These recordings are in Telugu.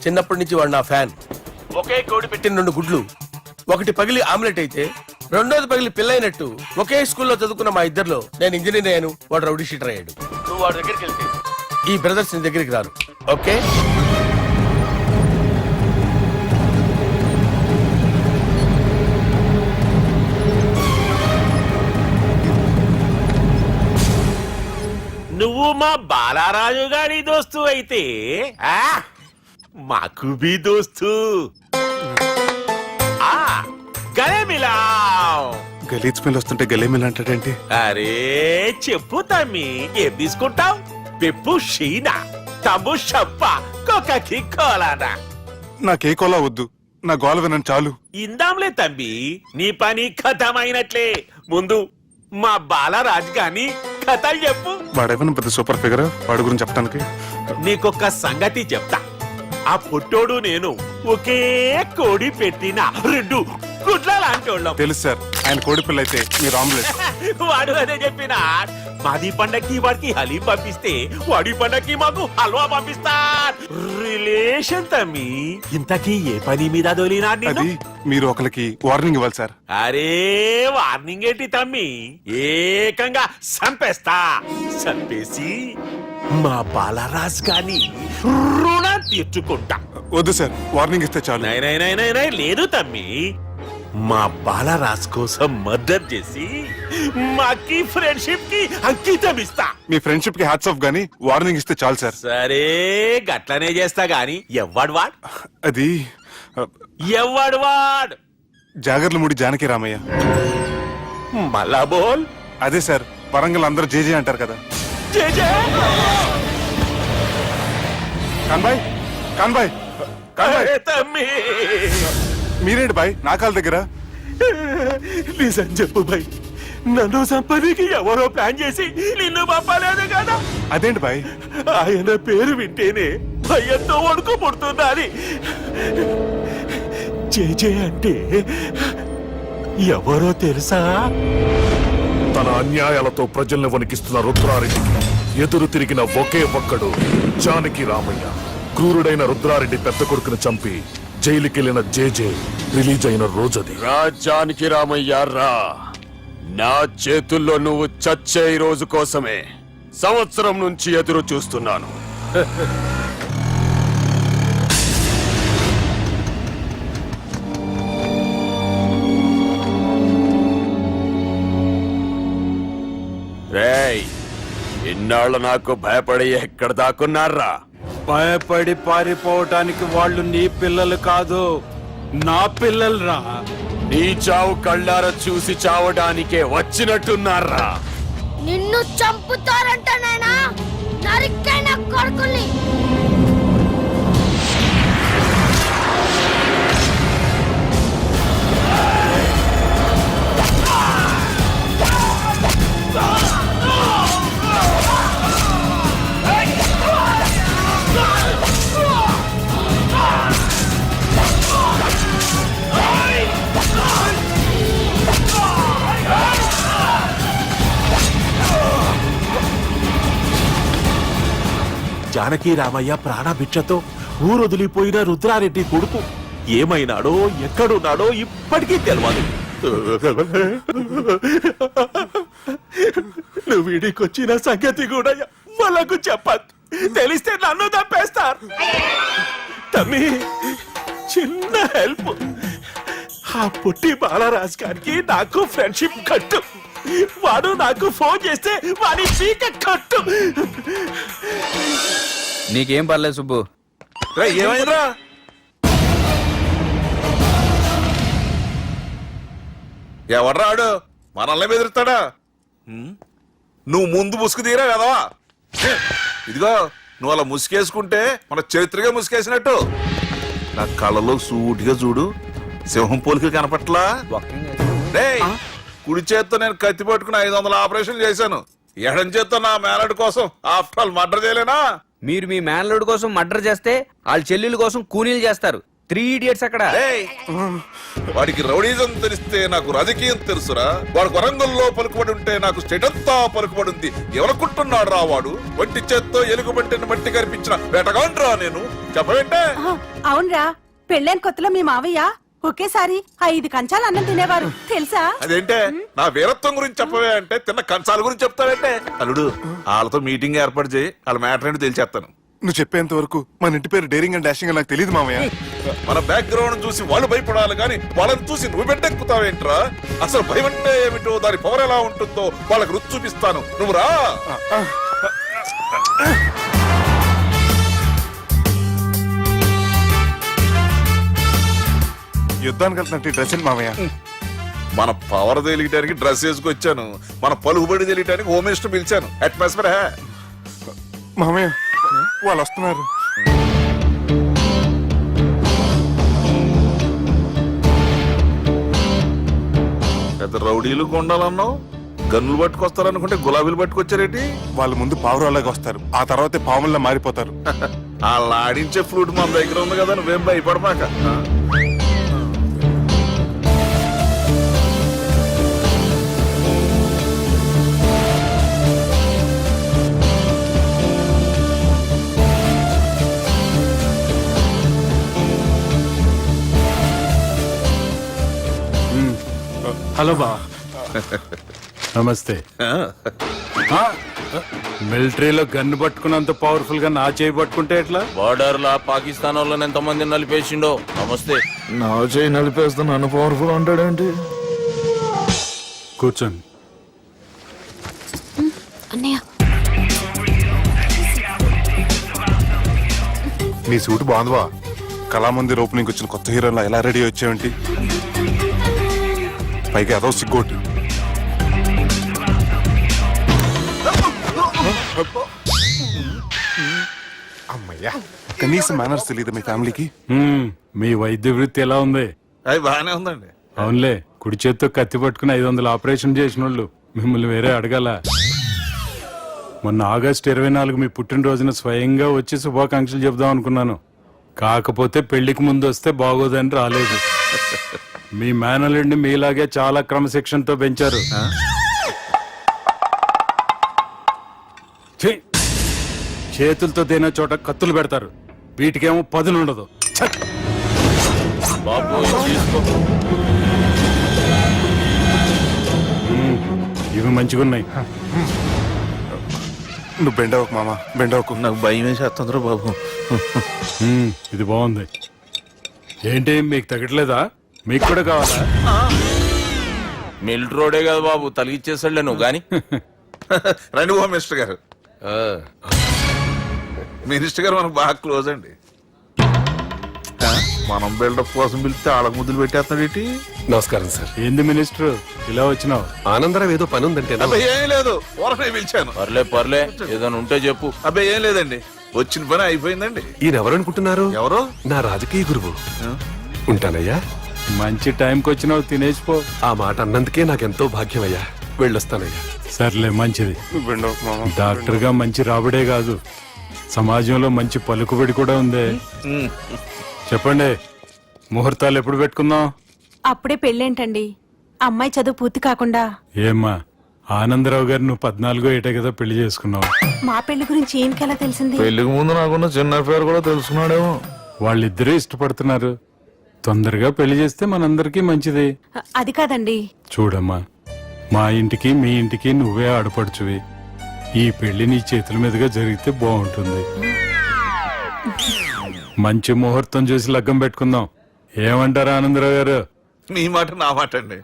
చిన్నప్పటి నుంచి వాడు నా ఫ్యాన్. ఒకే కోడి పెట్టిన 2 గుడ్లు, ఒకటి పగిలి ఆమ్లెట్ అయితే రెండోది పగిలి పిల్లైనట్టు ఒకే స్కూల్లో చదువుకున్న మా ఇద్దరిలో నేను ఇంజనీర్ అయ్యాను, వాడు రౌడీ షీటర్ అయ్యాడు. నువ్వు వాడి దగ్గరికి వెళ్తే ఈ బ్రదర్స్ నీ దగ్గరికి రారు. ఓకే? నువ్వు మా బాలారాజు గారి దోస్తు అయితే మాకు బి దోస్తు. గలే మిలావ్. గలీజ్ స్మెల్ వస్తుంటే గలేమిల్ అంటాడేంటి? అరే చెప్పు తమ్మి, ఏం తీసుకుంటావు? పెప్పు షీనా, తమ్ము షప్ప, కొకకి కోలానా? నాకే కోలా వద్దు, నా గోల వినను చాలు. ఇందాంలే తమ్మి, నీ పని ఖతమైనట్లే. ముందు మా బాలరాజు గాని కథలు చెప్పు. వాడేమైనా పెద్ద సూపర్ ఫిగర్, వాడి గురించి చెప్పడానికి. నీకొక్క సంగతి చెప్తా. ఆ పుట్టోడు నేను ఒకే కోడి పెట్టిన 2 గుడ్ల లాంటోళ్ళం. తెలుసు సార్, ఆయన కోడి పిల్ల అయితే మీరు ఆమ్లెట్. వాడు అదే చెప్పిన. మాది పండక్కి వాడికి హలీం పంపిస్తే వాడి పండక్కి మాకు హల్వా పంపిస్తా. రిలేషన్ తమ్మి. ఇంతకీ ఏ పని మీద దొలినా? అది మీరు ఒకరికి వార్నింగ్ ఇవ్వాలి సార్. అరే వార్నింగ్ ఏంటి తమ్మి, ఏకంగా చంపేస్తా. చంపేసి మా బాలరాజ్ గాని రుణం తీర్చుకుంటా. వద్దు సార్, వార్నింగ్ ఇస్తే చాలు. నై లేదు తమ్మి, మా బాలరాజ్ కోసం మర్డర్ చేసి మాకి ఫ్రెండ్షిప్ కి అంకితం ఇస్తా. మీ ఫ్రెండ్షిప్ కి హ్యాట్స్ ఆఫ్ గానీ వార్నింగ్ ఇస్తే చాలు సార్. సరే గట్లనే చేస్తా గాని ఎవ్వడు వాడ్? అది ఎవ్వడు వాడ్? జాగర్లమూడి జానకి రామయ్య. మళ్ళా బోల్. అదే సార్, వరంగల్ అందరూ జేజే అంటారు కదా. కాన్బాయ్, కాన్బాయ్, కాన్బాయ్. తమ్మి మీరేంటి బాయ్ నా కాళ్ళ దగ్గర? నిజం చెప్పు బాయ్, నన్ను సంపదికి ఎవరో ప్లాన్ చేసి నిన్ను పంపలేదు కదా? అదేంటి బాయ్? ఆయన పేరు వింటేనే భయంతో వణుకు పుడుతున్నది. జేజే అంటే ఎవరో తెలుసా? తన అన్యాయాలతో ప్రజల్ని వణికిస్తున్న రుద్రారెడ్డికి ఎదురు తిరిగిన ఒకే ఒక్కడు జానకి రామయ్య. క్రూరుడైన రుద్రారెడ్డి పెద్ద కొడుకును చంపి జైలుకెళ్లిన జేజే రిలీజ్ అయిన రోజది. రాజానికి రామయ్య రా, నా చేతుల్లో నువ్వు చచ్చే రోజు కోసమే సంవత్సరం నుంచి ఎదురు చూస్తున్నాను. రేయ్, ఇన్నాళ్ళు నాకు భయపడి ఎక్కడ దాక్కున్నారా? భయపడి పారిపోవటానికి వాళ్ళు నీ పిల్లలు కాదు, నా పిల్లలు రా. నీ చావు కళ్ళారా చూసి చావడానికే వచ్చినట్టున్నారా? నిన్ను చంపుతారంట నాయనా, నరికైన కొడుకుల్ని. జానకి రామయ్య ప్రాణభిక్షతో ఊరొదిలిపోయిన రుద్రారెడ్డి కొడుకు ఏమైనాడో ఎక్కడున్నాడో ఇప్పటికీ తెలియదు. నువ్వు వీడికొచ్చిన సంగతి కూడా వాళ్ళకు చెప్పదు. తెలిస్తే నన్ను తప్పేస్తారు. తమ్మి చిన్న హెల్ప్, ఆ పుట్టి బాలరాజ్ గారికి నాకు ఫ్రెండ్షిప్ కట్టు. వాడు నాకు ఫోన్ చేస్తే వాడి పీక కట్టు. నీకేం పర్లేదు సుబ్బు. ఏమైందిరా? ఎవర్రాడు మనల్ని బెదిరిస్తాడా? నువ్వు ముందు ముసుగు తీరా కదవా? ఇదిగో నువ్వు అలా ముసుకేసుకుంటే మన చరిత్రగా ముసుకేసినట్టు. నా కళ్ళలో సూటిగా చూడు, సింహం పోలిక కనపట్లా? కుడి చేత్తో నేను కత్తి పట్టుకుని 500 ఆపరేషన్ చేశాను. ఎడం చేత్తో నా మేనడు కోసం ఆఫ్టర్ ఆల్ మర్డర్ చేయలేనా? మీరు మీ మేనల్లుడి కోసం మర్డర్ చేస్తే వాళ్ళ చెల్లెల కోసం కూనీలు చేస్తారు. 3 Idiots అక్కడ. ఏయ్! వాడికి రౌడీజం తెలిస్తే నాకు రాజకీయం తెలుసురా. వాడు వరంగల్లో పలుకుబడి ఉంటే నాకు స్టేట్ అంతా పలుకుబడి ఉంది. ఎవరనుకుంటున్నాడు రా వాడు? వంటి చేత్తో ఎలుగుబంటిని మట్టి కనిపించిన వేటగాండ్రా నేను. చెప్పవేంటే? అవునరా, పెళ్ళైన కొత్తలో మీ మావయ్య ఒకేసారి 5 కంచాలు అన్నం తినేవారు తెలుసా? అదేంటే నా వీరత్వం గురించి చెప్పవే అంటే తిన్న కంచాల గురించి చెప్తావేంటే? అల్లుడు వాళ్ళతో మీటింగ్ ఏర్పాటు చేయి. వాళ్ళ మ్యాటర్ ఏంటో తెలిసేస్తాను. నువ్వు చెప్పేంత వరకు మన ఇంటి పేరు డేరింగ్ అండ్ డాషింగ్ అని నాకు తెలియదు మామయ్య. మన బ్యాక్గ్రౌండ్ చూసి వాళ్ళు భయపడాలి కానీ వాళ్ళని చూసి నువ్వు బిడ్డెక్కుతావేంట్రా? అసలు భయం అంటే ఏమిటో, దాని పవర్ ఎలా ఉంటుందో వాళ్ళకి రుచి చూపిస్తాను. నువ్వు రా. యుద్ధానికి వెళ్తున్నట్టు డ్రెస్ ఏంటి మామయ్య? మన పవర్ తెలియటానికి డ్రెస్ వేసుకొచ్చాను. మన పలుకుబడి తెలియటానికి హోమ్ మినిస్టర్ పిలిచాను. అట్మాస్ఫియర్ మామయ్య వాళ్ళు వస్తున్నారు. పెద్ద రౌడీలు కొండాలన్నావు, గన్నులు పట్టుకొస్తారనుకుంటే గులాబీలు పట్టుకొచ్చారేంటి? వాళ్ళ ముందు పావురాలాగా వస్తారు, ఆ తర్వాతే పాముల్లా మారిపోతారు. వాళ్ళు ఆడించే ఫ్లూట్ మన దగ్గర ఉంది కదా, నువ్వేం భయపడమాక. హలో బా. నమస్తే. మిలిటరీలో గన్ను పట్టుకున్నంత పవర్ఫుల్ గా నా చేయి పట్టుకుంటే ఎట్లా? బార్డర్ లా పాకిస్తాన్ వాళ్ళని ఎంతమంది నలిపేసిండో. నమస్తే. నా చేయి నలిపేస్తా నన్ను పవర్ఫుల్ అంటాడేంటి? కూర్చోండి. అన్నయ్య నీ సూట్ బాగుందివా. కళామందిర్ ఓపెనింగ్ వచ్చిన కొత్త హీరోలా ఎలా రెడీ వచ్చావేంటి? పైగా అదో సిగ్గోటి. అమ్మయ్యా, కనీసం మేనర్స్ తెలియదు మీ ఫ్యామిలీకి. మీ వైద్య వృత్తి ఎలా ఉంది? అది బాగానే ఉందండి. అవునులే, కుడి చేత్తో కత్తి పట్టుకుని 500 ఆపరేషన్ చేసిన వాళ్ళు మిమ్మల్ని వేరే అడగాల. మొన్న ఆగస్టు 24 మీ పుట్టినరోజున స్వయంగా వచ్చి శుభాకాంక్షలు చెబుదాం అనుకున్నాను. కాకపోతే పెళ్లికి ముందు వస్తే బాగోదని రాలేదు. మీ మేనల్లుడిని మీలాగే చాలా క్రమశిక్షణతో పెంచారు. ఛీ! చేతులతో తినే చోట కత్తులు పెడతారు, వీటికేమో పదునుండదు. ఛ! బాబు తీసుకో. ఇవి మంచిగున్నాయి. నువ్వు బెండవకు మామ, బెండవకు. నాకు భయం వేసేస్తుందిరా బాబు. ఇది బాగుంది. ఏంటి మీకు తగ్గట్లేదా? మీకు కూడా కావాలా? మిలిటరోడే కదా బాబు, తలిగిచ్చేసాడులే నువ్వు గాని. రండి హోమ్ మినిస్టర్ గారు. మినిస్టర్ గారు మనకు బాగా క్లోజ్ అండి. మనం బిల్డప్ కోసం పిలిస్తే ఆళ్ళకు ముద్దులు పెట్టేస్తున్నాడు ఏంటి? నమస్కారం సార్. ఏంది మినిస్టర్ ఇలా వచ్చినావు? ఆనందరావు ఏదో పని ఉందంటే అబ్బాయి ఏం లేదు, ఊరనే పిలిచాను. పర్లే ఏదైనా ఉంటే చెప్పు. అబ్బాయి ఏం లేదండి, వచ్చిన పని అయిపోయిందండి. ఈయన ఎవరు అనుకుంటున్నారు? ఎవరు? నా రాజకీయ గురువు. ఉంటానయ్యా. మంచి టైంకి వచ్చినావు, తినేసిపో. ఆ మాట అన్నందుకే నాకెంతో భాగ్యమయ్యా. వెళ్ళొస్తానయ్యా. సర్లే, మంచిది. నువ్వు బెండవకు మామ. డాక్టర్ గా మంచి రాబడే కాదు, సమాజంలో మంచి పలుకుబడి కూడా ఉంది. చెప్పండి, ముహూర్తాలు ఎప్పుడు పెట్టుకుందాం? అప్పుడే పెళ్ళేంటండి, అమ్మాయి చదువు పూర్తి కాకుండా. ఏమ్మా, ఆనందరావు గారు నువ్వు 14 ఏటే కదా పెళ్లి చేసుకున్నావు. మా పెళ్లి గురించి ఈయనకెలా తెలిసింది? పెళ్లికి ముందు నాకున్న చిన్న పేరు కూడా తెలుసుకున్నాడేమో. వాళ్ళిద్దరే ఇష్టపడుతున్నారు. తొందరగా పెళ్లి చేస్తే మనందరికీ మంచిది. అది కాదండి. చూడమ్మా, మా ఇంటికి మీ ఇంటికి నువ్వే ఆడపడుచువి. ఈ పెళ్లి నీ చేతుల మీదుగా జరిగితే బాగుంటుంది. మంచి ముహూర్తం చూసి లగ్గం పెట్టుకుందాం. ఏమంటారా ఆనందరావు గారు? నీ మాట నా మాట అండి.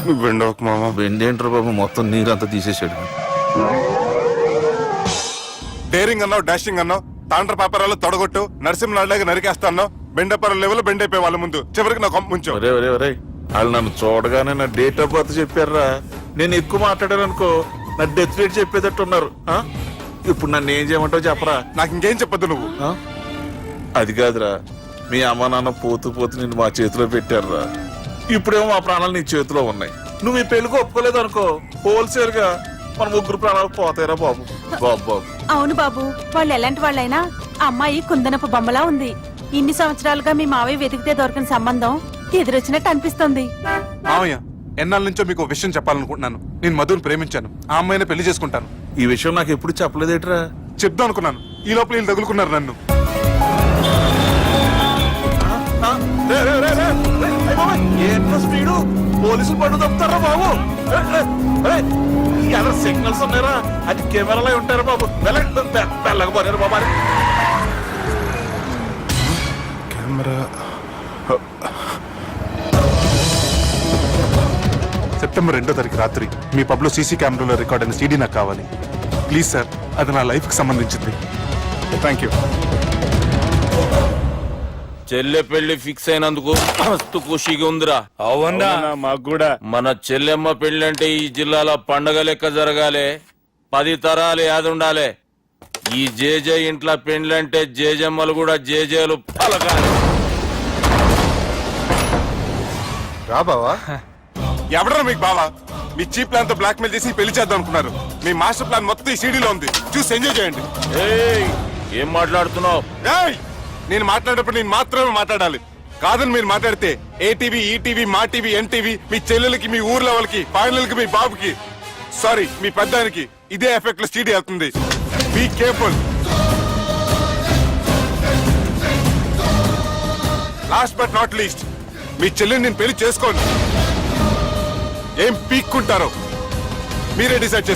నువ్వు బెండవకు మామ. బెండేంట్రా బాబు, మొత్తం నీరంతా తీసేసాడు. డేరింగ్ అన్నావు, డాషింగ్ అన్నావు, తాండ్ర పాపరాలు తొడగొట్టు, నరసింహలాగా నరికేస్తా అన్నావు. బెండపర లెవెల్ బెండ్ అయిపోయి వాళ్ళ ముందు చివరికి నా కొంప ముంచావు. ఒరే ఒరే ఒరే, వాళ్ళు నన్ను చూడగానే నా డేట్ ఆఫ్ బర్త్ చెప్పారా? నేను ఎక్కువ మాట్లాడాను అనుకో, నా డెత్ రేట్ చెప్పేటట్టున్నారు. ఇప్పుడు నన్ను ఏం చేయమంటావు చెప్పరా? నాకు ఇంకేం చెప్పొద్దు నువ్వు. అది కాదురా, మీ అమ్మ నాన్న పోతూ నిన్ను మా చేతిలో పెట్టారురా. ఇప్పుడేమో మా ప్రాణాలు నీ చేతిలో ఉన్నాయి. నువ్వు ఈ పెళ్లికి ఒప్పుకోలేదు అనుకో, హోల్సేల్ గా మన 3 ప్రాణాలు పోతాయిరా బాబు. బాబు బాబు. అవును బాబు, వాళ్ళు ఎలాంటి వాళ్ళైనా అమ్మాయి కుందనపు బొమ్మలా ఉంది. ఇన్ని సంవత్సరాలుగా మీ మావయ్య వెతికితే దొరకని సంబంధం ఎదురొచ్చినట్టు అనిపిస్తుంది. మామయ్య ఎన్నాళ్ళ నుంచో మీకు ఒక విషయం చెప్పాలనుకుంటున్నాను. నేను మధుని ప్రేమించాను. ఆ అమ్మాయిని పెళ్లి చేసుకుంటాను. ఈ విషయం నాకు ఎప్పుడు చెప్పలేదేట్రా? చెప్దాం అనుకున్నాను. ఈ లోపల వీళ్ళు తగులుకున్నారు నన్ను. ఏంట్రా స్పీడు? పోలీసులు పట్టు తప్పుతారా బాబు? ఎలా సిగ్నల్స్ ఉన్నారా? అది కెమెరాలో ఉంటారా బాబు? వెళ్ళకపోయారు బాబా. కెమెరా సెప్టెంబర్ 2వ తారీఖు రాత్రి మీ పబ్లో సీసీ కెమెరాలో రికార్డ్ అయిన సీడీ నాకు కావాలి. ప్లీజ్ సార్, అది నా లైఫ్ కి సంబంధించింది. Thank you. చెల్లె పెళ్లి ఫిక్స్ అయినందుకు మస్తు ఖుషిగా ఉందిరా. అవునా మాకు కూడా. మన చెల్లెమ్మ పెళ్లి అంటే ఈ జిల్లాలో పండగ లెక్క జరగాలి. 10 తరాలు యాదుండాలి. ఈ జేజే ఇంట్లో పెండ్లంటే జేజమ్మలు కూడా జేజేలు పలకాలి. రా బావా. ఎవడరా మీకు బావా? మీ చీప్ ప్లాన్ తో బ్లాక్ మెయిల్ చేసి పెళ్లి చేద్దాం అనుకున్నారు. మీ మాస్టర్ ప్లాన్ మొత్తం ఈ సీడీలో ఉంది. చూసి ఎంజాయ్ చేయండి. ఏయ్, ఏం మాట్లాడుతున్నావు? ఏయ్! నేను మాట్లాడేటప్పుడు నేను మాత్రమే మాట్లాడాలి. కాదని మీరు మాట్లాడితే ఏటీవీ, ఈటీవీ, మా టీవీ, ఎన్టీవీ, మీ చెల్లెలకి, మీ ఊర్లో వాళ్ళకి, ఫైనల్కి మీ బాబుకి, సారీ మీ పెద్దానికి ఇదే ఎఫెక్ట్ లో సీడీ అవుతుంది. Be careful. Last but not least, మీ చెల్లిని నేను పెళ్లి చేసుకోండి. ఏం పీక్కుంటారో మీరే డిసైడ్ చేసుకోండి.